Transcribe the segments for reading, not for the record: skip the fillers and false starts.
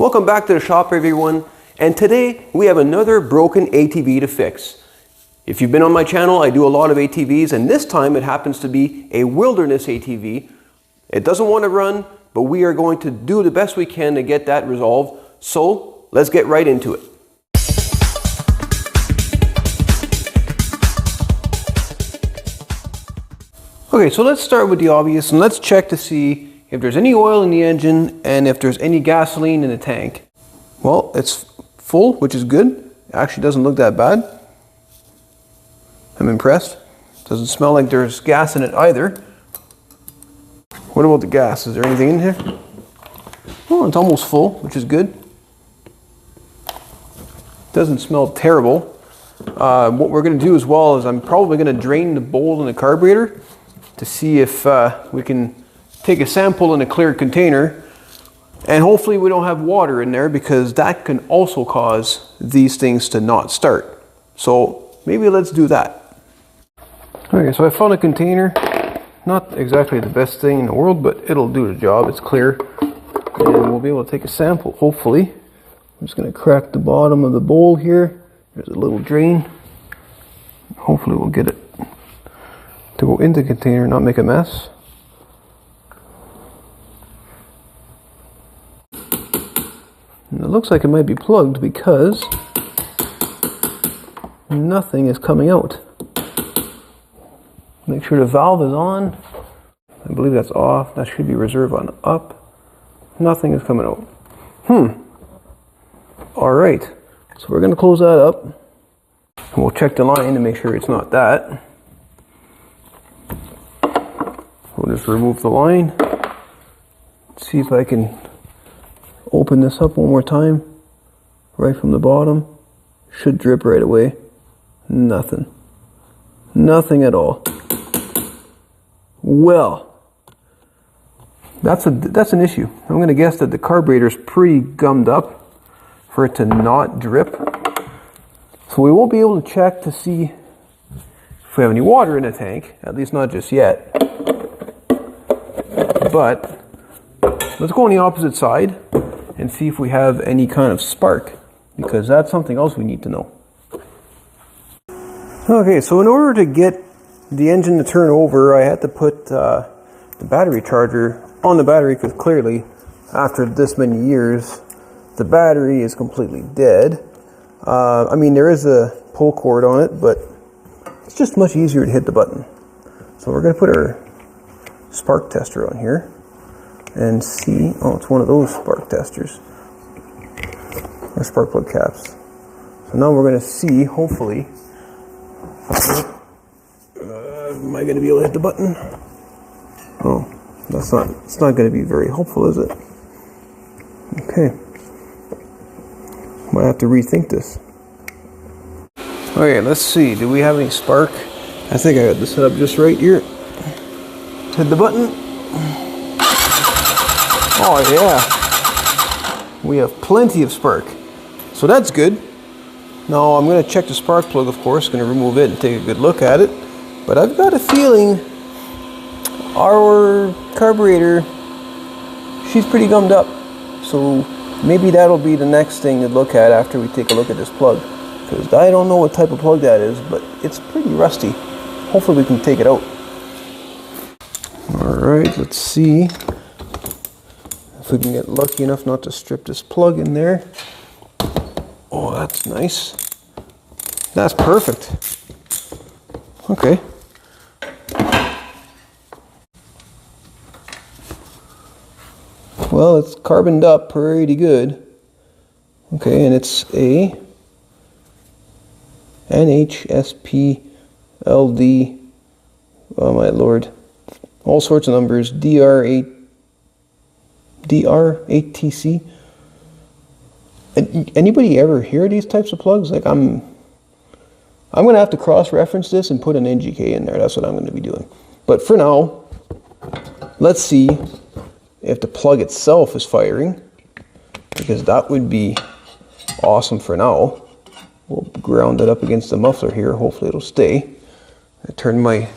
Welcome back to the shop, everyone, and today we have another broken ATV to fix. If you've been on my channel, I do a lot of ATVs, and this time it happens to be a Wilderness ATV. It doesn't want to run, but we are going to do the best we can to get that resolved. So let's get right into it. Okay, so let's start with the obvious and let's check to see if there's any oil in the engine and if there's any gasoline in the tank. Well, it's full, which is good. It actually doesn't look that bad. I'm impressed. Doesn't smell like there's gas in it either. What about the gas? Is there anything in here? Oh, it's almost full, which is good. Doesn't smell terrible. What we're going to do as well is I'm probably going to drain the bowl in the carburetor to see if we can take a sample in a clear container, and hopefully we don't have water in there because that can also cause these things to not start. So maybe let's do that. Okay, so I found a container. Not exactly the best thing in the world, but it'll do the job. It's clear. And we'll be able to take a sample, hopefully. I'm just going to crack the bottom of the bowl here. There's a little drain. Hopefully we'll get it to go into the container and not make a mess. And it looks like it might be plugged because nothing is coming out. Make sure the valve is on. I believe that's off. That should be reserve on up. Nothing is coming out. Alright, so we're going to close that up. And we'll check the line to make sure it's not that. We'll just remove the line. See if I can open this up one more time. Right from the bottom. Should drip right away. Nothing. Nothing at all. Well, that's an issue. I'm going to guess that the carburetor's pretty gummed up for it to not drip. So we won't be able to check to see if we have any water in the tank, at least not just yet. But let's go on the opposite side and see if we have any kind of spark, because that's something else we need to know. Okay, so in order to get the engine to turn over, I had to put the battery charger on the battery, because clearly after this many years the battery is completely dead. I mean, there is a pull cord on it, but it's just much easier to hit the button. So we're going to put our spark tester on here and see. Oh, it's one of those spark testers, or spark plug caps. So now we're going to see, hopefully, am I going to be able to hit the button? Oh, it's not going to be very helpful, is it? Okay. Might have to rethink this. Okay, let's see. Do we have any spark? I think I got this set up just right here. Hit the button. Oh yeah. We have plenty of spark. So that's good. Now I'm going to check the spark plug, of course. Going to remove it and take a good look at it. But I've got a feeling our carburetor, she's pretty gummed up. So maybe that'll be the next thing to look at after we take a look at this plug. Because I don't know what type of plug that is, but it's pretty rusty. Hopefully we can take it out. Alright, let's see if we can get lucky enough not to strip this plug in there. Oh, that's nice. That's perfect. Okay. Well, it's carboned up pretty good. Okay, and it's a NHSPLD. Oh my lord. All sorts of numbers. DR8TC. Anybody ever hear these types of plugs? Like I'm going to have to cross-reference this and put an NGK in there. That's what I'm going to be doing. But for now, let's see if the plug itself is firing, because that would be awesome for now. We'll ground it up against the muffler here. Hopefully it'll stay. I turn my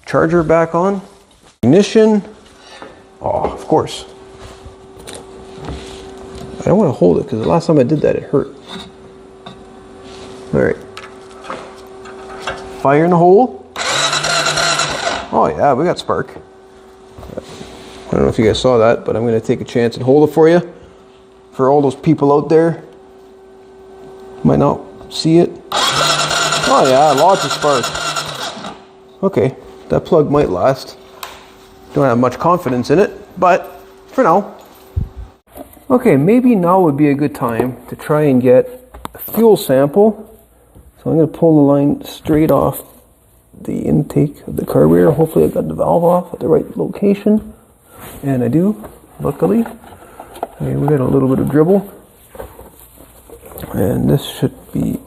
charger back on. Ignition. Oh, of course. I I want to hold it because the last time I did that, it hurt. All right. Fire in the hole. Oh yeah, we got spark. I don't know if you guys saw that, but I'm going to take a chance and hold it for you. For all those people out there, might not see it. Oh yeah, lots of spark. Okay, that plug might last. Don't have much confidence in it, but for now. Okay, maybe now would be a good time to try and get a fuel sample. So I'm going to pull the line straight off the intake of the carburetor. Hopefully I've got the valve off at the right location. And I do, luckily. Okay, we got a little bit of dribble. And this should be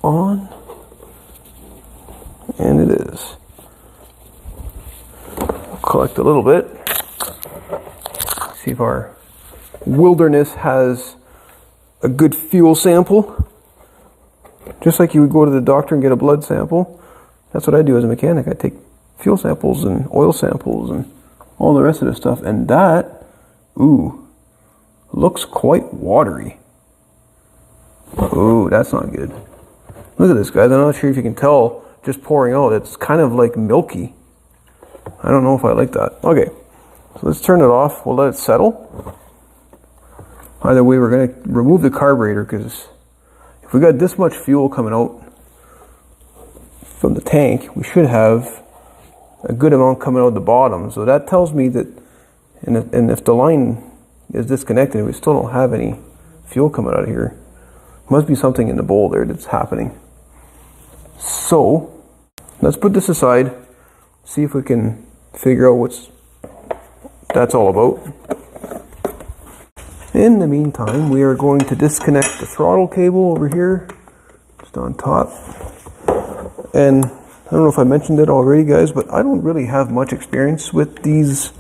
on. And it is. We'll collect a little bit. See if our Wilderness has a good fuel sample. Just like you would go to the doctor and get a blood sample. That's what I do as a mechanic. I take fuel samples and oil samples and all the rest of the stuff. And that, ooh, looks quite watery. Ooh, that's not good. Look at this, guys. I'm not sure if you can tell just pouring out. It's kind of like milky. I don't know if I like that. Okay, so let's turn it off. We'll let it settle. Either way, we're going to remove the carburetor because if we got this much fuel coming out from the tank, we should have a good amount coming out the bottom. So that tells me that, and if the line is disconnected, we still don't have any fuel coming out of here. Must be something in the bowl there that's happening. So let's put this aside, see if we can figure out what's that's all about. In the meantime, we are going to disconnect the throttle cable over here, just on top. And I don't know if I mentioned it already, guys, but I don't really have much experience with these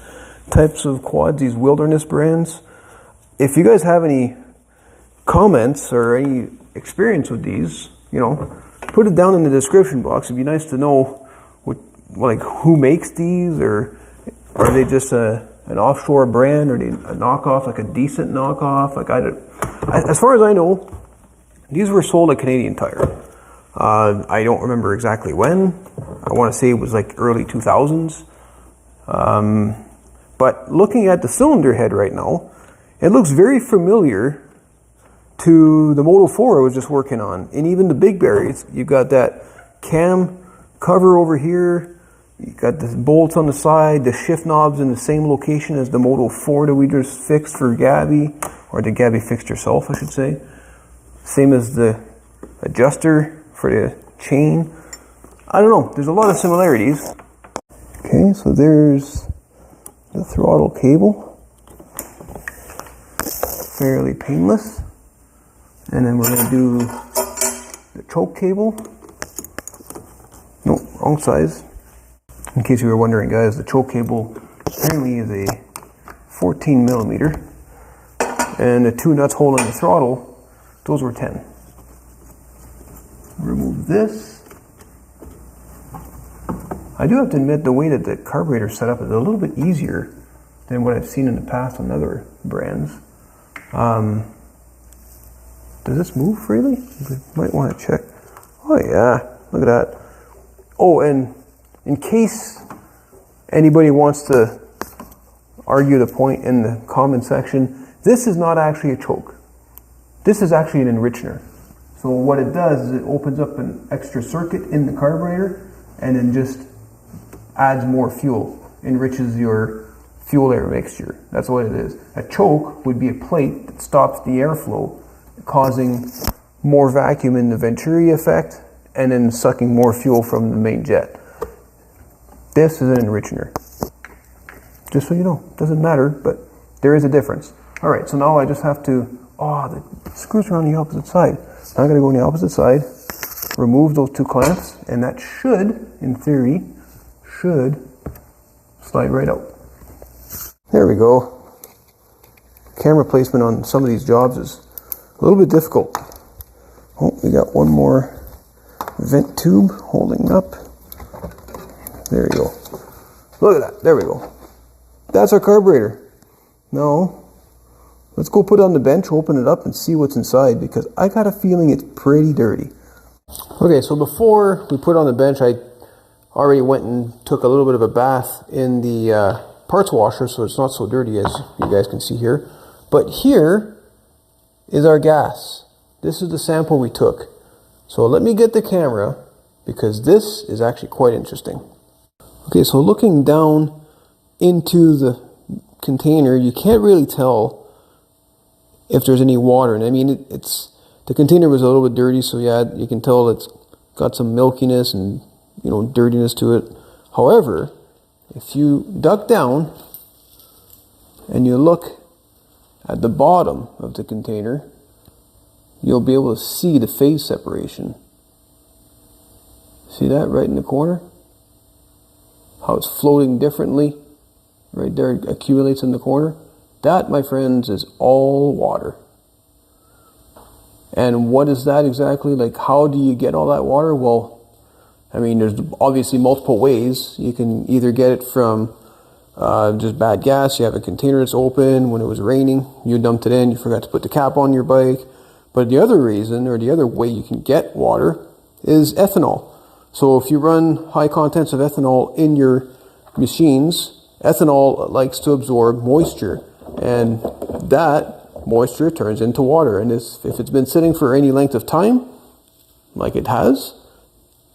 types of quads, these Wilderness brands. If you guys have any comments or any experience with these, you know, put it down in the description box. It'd be nice to know what, like, who makes these, or are they just an offshore brand, or they a knockoff, like a decent knockoff? Like, as far as I know, these were sold at Canadian Tire. I don't remember exactly when. I want to say it was like early 2000s. But looking at the cylinder head right now, it looks very familiar to the Moto 4 I was just working on. And even the Big Berries, you've got that cam cover over here. You got the bolts on the side, the shift knobs in the same location as the Moto 4 that we just fixed for Gabby, or that Gabby fixed herself, I should say. Same as the adjuster for the chain. I don't know, there's a lot of similarities. Okay, so there's the throttle cable. Fairly painless. And then we're going to do the choke cable. No, wrong size. In case you were wondering, guys, the choke cable apparently is a 14 millimeter. And the two nuts holding the throttle, those were 10. Remove this. I do have to admit, the way that the carburetor is set up is a little bit easier than what I've seen in the past on other brands. Does this move freely? You might want to check. Oh yeah, look at that. Oh, and in case anybody wants to argue the point in the comment section, this is not actually a choke. This is actually an enrichener. So what it does is it opens up an extra circuit in the carburetor and then just adds more fuel, enriches your fuel air mixture. That's what it is. A choke would be a plate that stops the airflow, causing more vacuum in the Venturi effect and then sucking more fuel from the main jet. This is an enrichener. Just so you know, doesn't matter, but there is a difference. All right, so now I just have to, the screws are on the opposite side. Now I'm gonna go on the opposite side, remove those two clamps, and that should, in theory, slide right out. There we go. Camera placement on some of these jobs is a little bit difficult. Oh, we got one more vent tube holding up. There you go. Look at that. There we go. That's our carburetor. Now, let's go put it on the bench, open it up, and see what's inside, because I got a feeling it's pretty dirty. Okay, so before we put it on the bench, I already went and took a little bit of a bath in the parts washer, so it's not so dirty as you guys can see here. But here is our gas. This is the sample we took. So let me get the camera, because this is actually quite interesting. Okay, so looking down into the container, you can't really tell if there's any water. And I mean, the container was a little bit dirty, so yeah, you can tell it's got some milkiness and, you know, dirtiness to it. However, if you duck down and you look at the bottom of the container, you'll be able to see the phase separation. See that right in the corner? How it's floating differently. Right there, it accumulates in the corner. That, my friends, is all water. And what is that exactly? Like, how do you get all that water? Well, I mean, there's obviously multiple ways. You can either get it from just bad gas. You have a container that's open when it was raining. You dumped it in. You forgot to put the cap on your bike. But the other reason, or the other way you can get water, is ethanol. So if you run high contents of ethanol in your machines, ethanol likes to absorb moisture, and that moisture turns into water. And if it's been sitting for any length of time, like it has,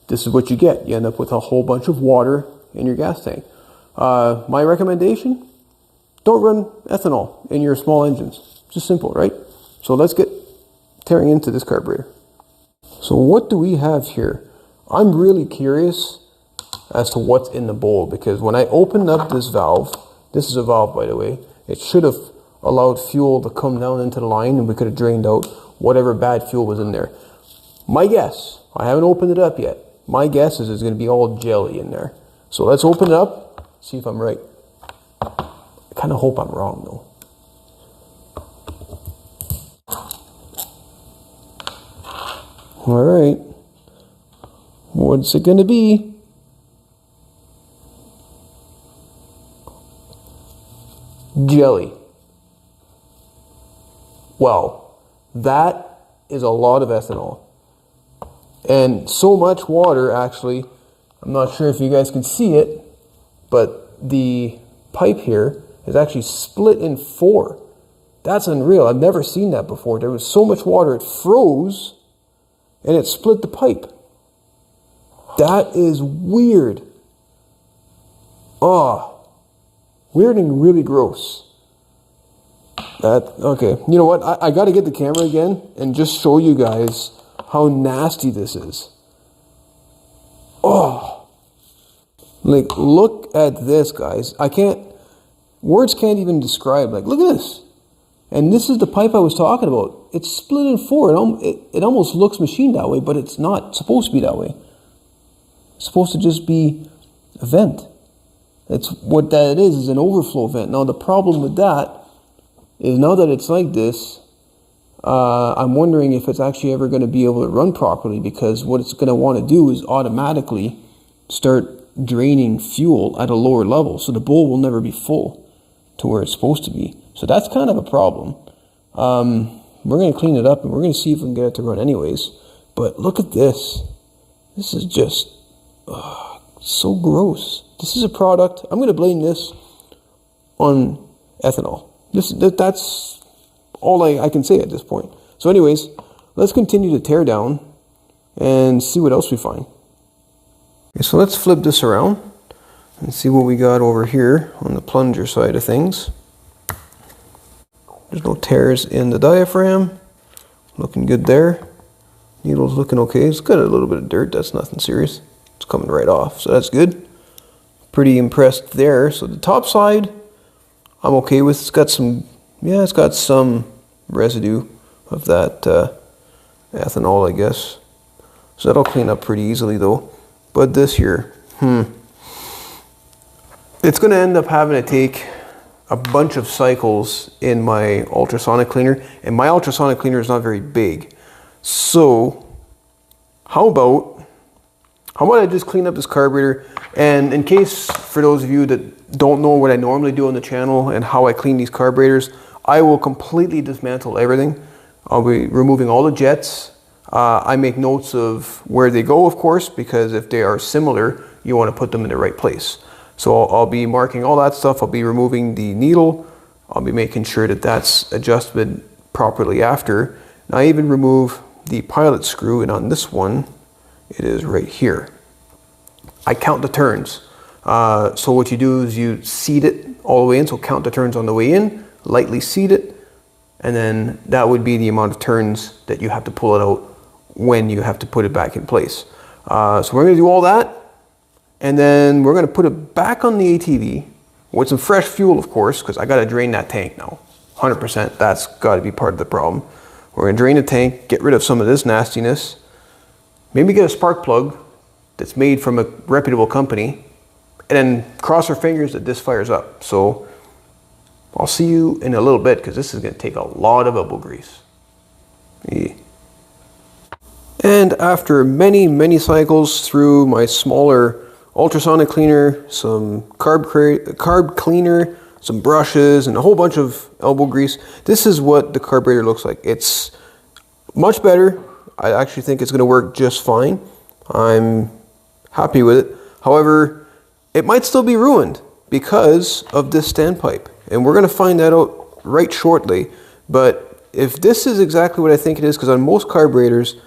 this is what you get. You end up with a whole bunch of water in your gas tank. My recommendation, don't run ethanol in your small engines. Just simple, right? So let's get tearing into this carburetor. So what do we have here? I'm really curious as to what's in the bowl, because when I opened up this valve, this is a valve by the way, it should have allowed fuel to come down into the line and we could have drained out whatever bad fuel was in there. My guess, I haven't opened it up yet, my guess is it's going to be all jelly in there. So let's open it up, see if I'm right. I kind of hope I'm wrong though. All right, what's it going to be? Jelly. Well, that is a lot of ethanol. And so much water, actually, I'm not sure if you guys can see it, but the pipe here is actually split in 4. That's unreal. I've never seen that before. There was so much water, it froze, and it split the pipe. That is weird. Oh. Weird and really gross. Okay, you know what? I got to get the camera again and just show you guys how nasty this is. Oh, like look at this, guys. Words can't even describe. Like, look at this. And this is the pipe I was talking about. It's split in 4. It almost looks machined that way, but it's not supposed to be that way. It's supposed to just be a vent. It's what that is an overflow vent. Now the problem with that is now that it's like this, I'm wondering if it's actually ever going to be able to run properly, because what it's going to want to do is automatically start draining fuel at a lower level, so the bowl will never be full to where it's supposed to be. So that's kind of a problem. We're going to clean it up and we're going to see if we can get it to run anyways. But look at this. This is just so gross. This is a product, I'm going to blame this on ethanol. That's all I can say at this point. So anyways, let's continue to tear down and see what else we find. Okay, so let's flip this around and see what we got over here on the plunger side of things. There's no tears in the diaphragm. Looking good there. Needle's looking okay. It's got a little bit of dirt. That's nothing serious. It's coming right off, so that's good. Pretty impressed there. So the top side, I'm okay with. It's got some residue of that ethanol, I guess. So that'll clean up pretty easily though. But this here, it's going to end up having to take a bunch of cycles in my ultrasonic cleaner, and my ultrasonic cleaner is not very big. So how about I just clean up this carburetor? And in case, for those of you that don't know what I normally do on the channel and how I clean these carburetors, I will completely dismantle everything. I'll be removing all the jets. I make notes of where they go, of course, because if they are similar, you want to put them in the right place. So I'll be marking all that stuff. I'll be removing the needle. I'll be making sure that that's adjusted properly after. And I even remove the pilot screw, and on this one, it is right here. I count the turns. So what you do is you seat it all the way in, so count the turns on the way in, lightly seat it, and then that would be the amount of turns that you have to pull it out when you have to put it back in place. So we're going to do all that, and then we're going to put it back on the ATV with some fresh fuel, of course, because I got to drain that tank now. 100%, that's got to be part of the problem. We're going to drain the tank, get rid of some of this nastiness, maybe get a spark plug that's made from a reputable company, and then cross our fingers that this fires up. So I'll see you in a little bit, because this is going to take a lot of elbow grease. Yeah. And after many cycles through my smaller ultrasonic cleaner, some carb cleaner, some brushes, and a whole bunch of elbow grease, this is what the carburetor looks like. It's much better. I actually think it's going to work just fine. I'm happy with it. However, it might still be ruined because of this standpipe, and we're going to find that out right shortly. But if this is exactly what I think it is, because on most carburetors,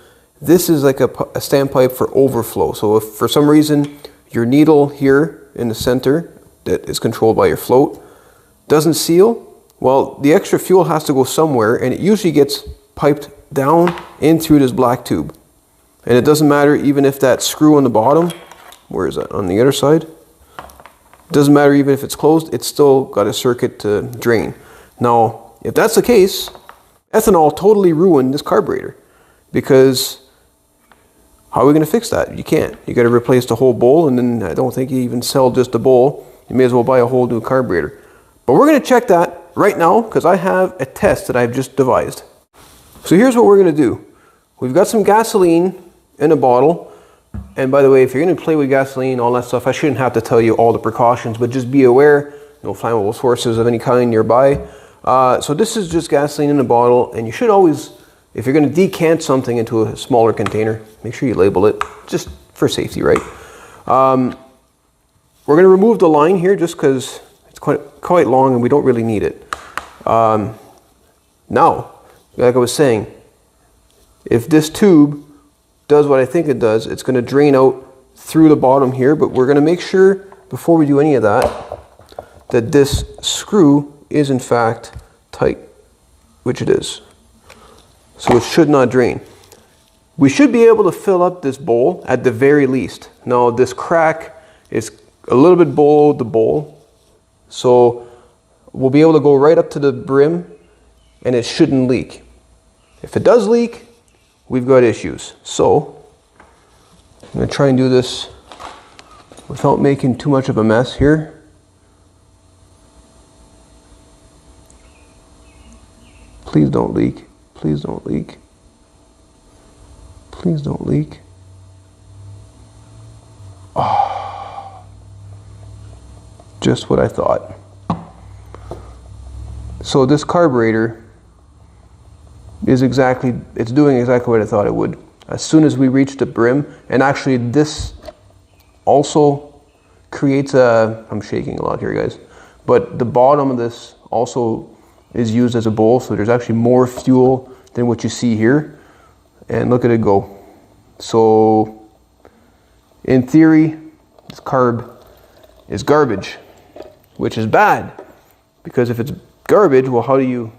this is like a standpipe for overflow. So if for some reason your needle here in the center that is controlled by your float doesn't seal, well, the extra fuel has to go somewhere, and it usually gets piped down in through this black tube. And it doesn't matter even if that screw on the bottom, where is that, on the other side? It doesn't matter even if it's closed, it's still got a circuit to drain. Now, if that's the case, ethanol totally ruined this carburetor, because how are we going to fix that? You can't. You got to replace the whole bowl, and then I don't think you even sell just a bowl. You may as well buy a whole new carburetor. But we're going to check that right now, because I have a test that I've just devised. So here's what we're going to do. We've got some gasoline in a bottle. And by the way, if you're going to play with gasoline, all that stuff, I shouldn't have to tell you all the precautions, but just be aware, no flammable sources of any kind nearby. So this is just gasoline in a bottle, and you should always, if you're going to decant something into a smaller container, make sure you label it, just for safety, right? We're going to remove the line here just because it's quite long and we don't really need it. Now, like I was saying, if this tube does what I think it does, it's going to drain out through the bottom here, but we're going to make sure before we do any of that, that this screw is in fact tight, which it is. So it should not drain. We should be able to fill up this bowl at the very least. Now this crack is a little bit below the bowl, so we'll be able to go right up to the brim and it shouldn't leak. If it does leak, we've got issues. So I'm going to try and do this without making too much of a mess here. Please don't leak. Please don't leak. Please don't leak. Oh, just what I thought. So this carburetor is it's doing exactly what I thought it would. As soon as we reach the brim, and actually this also creates I'm shaking a lot here, guys, but the bottom of this also is used as a bowl, so there's actually more fuel than what you see here. And look at it go. So in theory, this carb is garbage, which is bad, because if it's garbage, well, how do you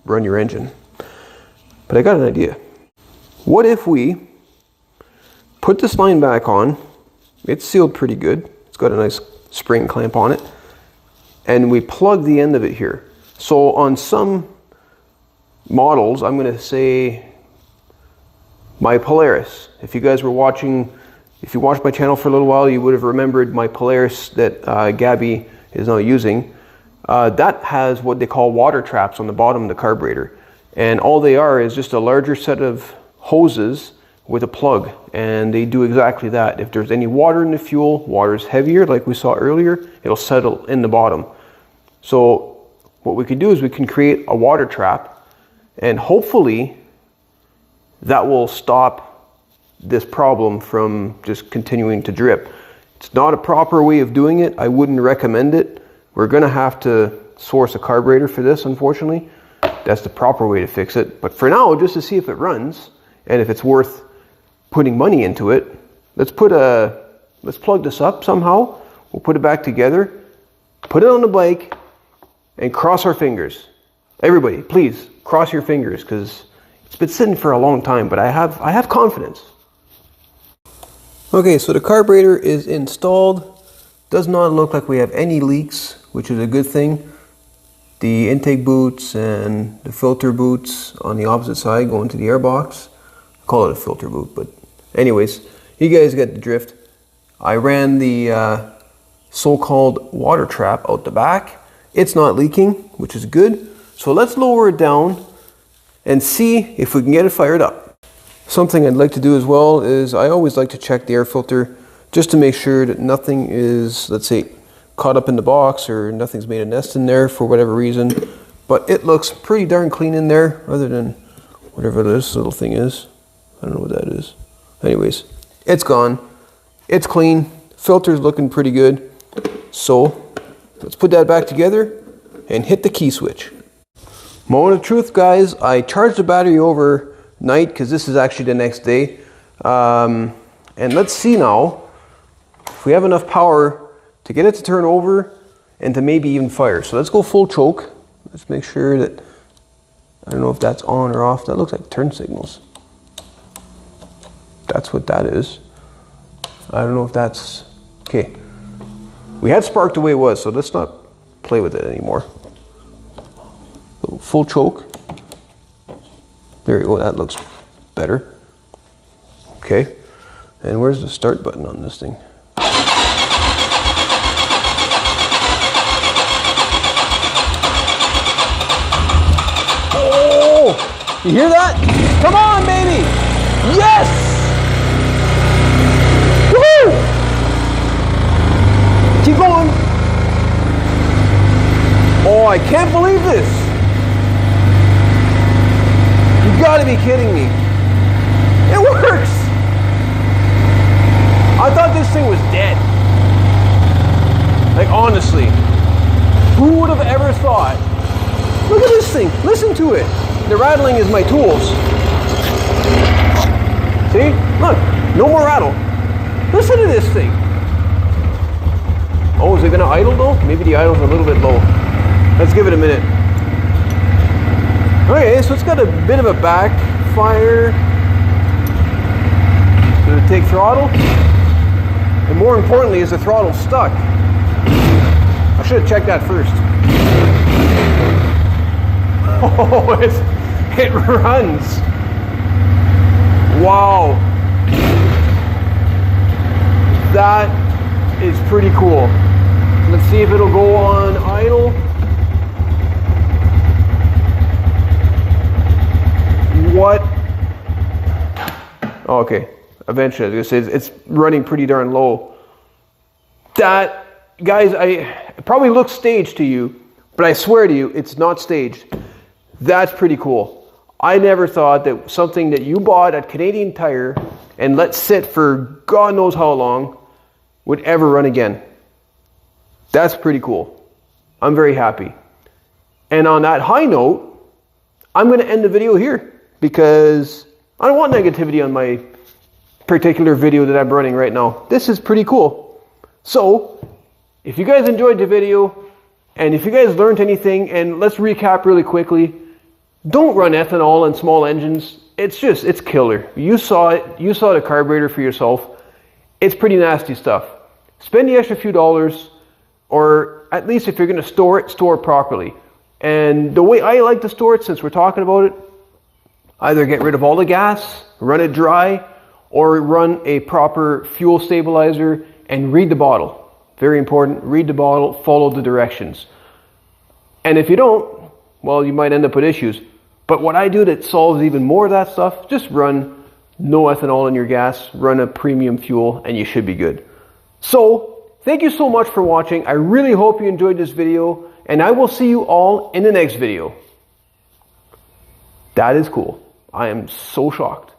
run your engine? But I got an idea. What if we put this line back on? It's sealed pretty good. It's got a nice spring clamp on it. And we plug the end of it here. So on some models, I'm going to say my Polaris. If you guys were watching, if you watched my channel for a little while, you would have remembered my Polaris that Gabby is now using. That has what they call water traps on the bottom of the carburetor. And all they are is just a larger set of hoses with a plug. And they do exactly that. If there's any water in the fuel, water is heavier, like we saw earlier, it'll settle in the bottom. So what we can do is we can create a water trap, and hopefully that will stop this problem from just continuing to drip. It's not a proper way of doing it. I wouldn't recommend it. We're gonna have to source a carburetor for this, unfortunately. That's the proper way to fix it. But for now, just to see if it runs and if it's worth putting money into it, let's plug this up somehow. We'll put it back together, put it on the bike, and cross our fingers. Everybody, please cross your fingers, because it's been sitting for a long time, but I have confidence. Okay, so the carburetor is installed. Does not look like we have any leaks, which is a good thing. The intake boots and the filter boots on the opposite side going to the airbox. I call it a filter boot, but anyways, you guys get the drift. I ran the so-called water trap out the back. It's not leaking, which is good. So let's lower it down and see if we can get it fired up. Something I'd like to do as well is I always like to check the air filter just to make sure that nothing is, let's say, caught up in the box or nothing's made a nest in there for whatever reason. But it looks pretty darn clean in there, other than whatever this little thing is. I don't know what that is. Anyways, it's gone. It's clean. Filter's looking pretty good. So let's put that back together and hit the key switch. Moment of truth, guys. I charged the battery overnight because this is actually the next day. And let's see now if we have enough power to get it to turn over and to maybe even fire. So let's go full choke. Let's make sure that, I don't know if that's on or off. That looks like turn signals. That's what that is. I don't know if that's, okay. We had spark the way it was, so let's not play with it anymore. So full choke. There you go, that looks better. Okay, and where's the start button on this thing? Oh, you hear that? Come on, baby! Yes! Woohoo! Keep going. Oh, I can't believe this. You gotta be kidding me. It works. I thought this thing was dead. Like, honestly, who would have ever thought? Look at this thing. Listen to it. The rattling is my tools. See? Look, no more rattle. Listen to this thing. Oh, is it gonna idle though? Maybe the idle's a little bit low. Let's give it a minute. Okay, so it's got a bit of a backfire. Does it take throttle? And more importantly, is the throttle stuck? I should have checked that first. Oh, it runs. Wow. That is pretty cool. Let's see if it'll go on idle. What? Oh, okay. Eventually, I was gonna say it's running pretty darn low. That, guys, it probably looks staged to you, but I swear to you, it's not staged. That's pretty cool. I never thought that something that you bought at Canadian Tire and let sit for God knows how long would ever run again. That's pretty cool. I'm very happy. And on that high note, I'm going to end the video here because I don't want negativity on my particular video that I'm running right now. This is pretty cool. So, if you guys enjoyed the video, and if you guys learned anything, and let's recap really quickly, don't run ethanol in small engines. It's killer. You saw it. You saw the carburetor for yourself. It's pretty nasty stuff. Spend the extra few dollars, or at least if you're going to store it properly. And the way I like to store it, since we're talking about it, either get rid of all the gas, run it dry, or run a proper fuel stabilizer and read the bottle. Very important, read the bottle, follow the directions. And if you don't, well, you might end up with issues. But what I do that solves even more of that stuff, just run no ethanol in your gas, run a premium fuel, and you should be good. So, thank you so much for watching. I really hope you enjoyed this video. And I will see you all in the next video. That is cool. I am so shocked.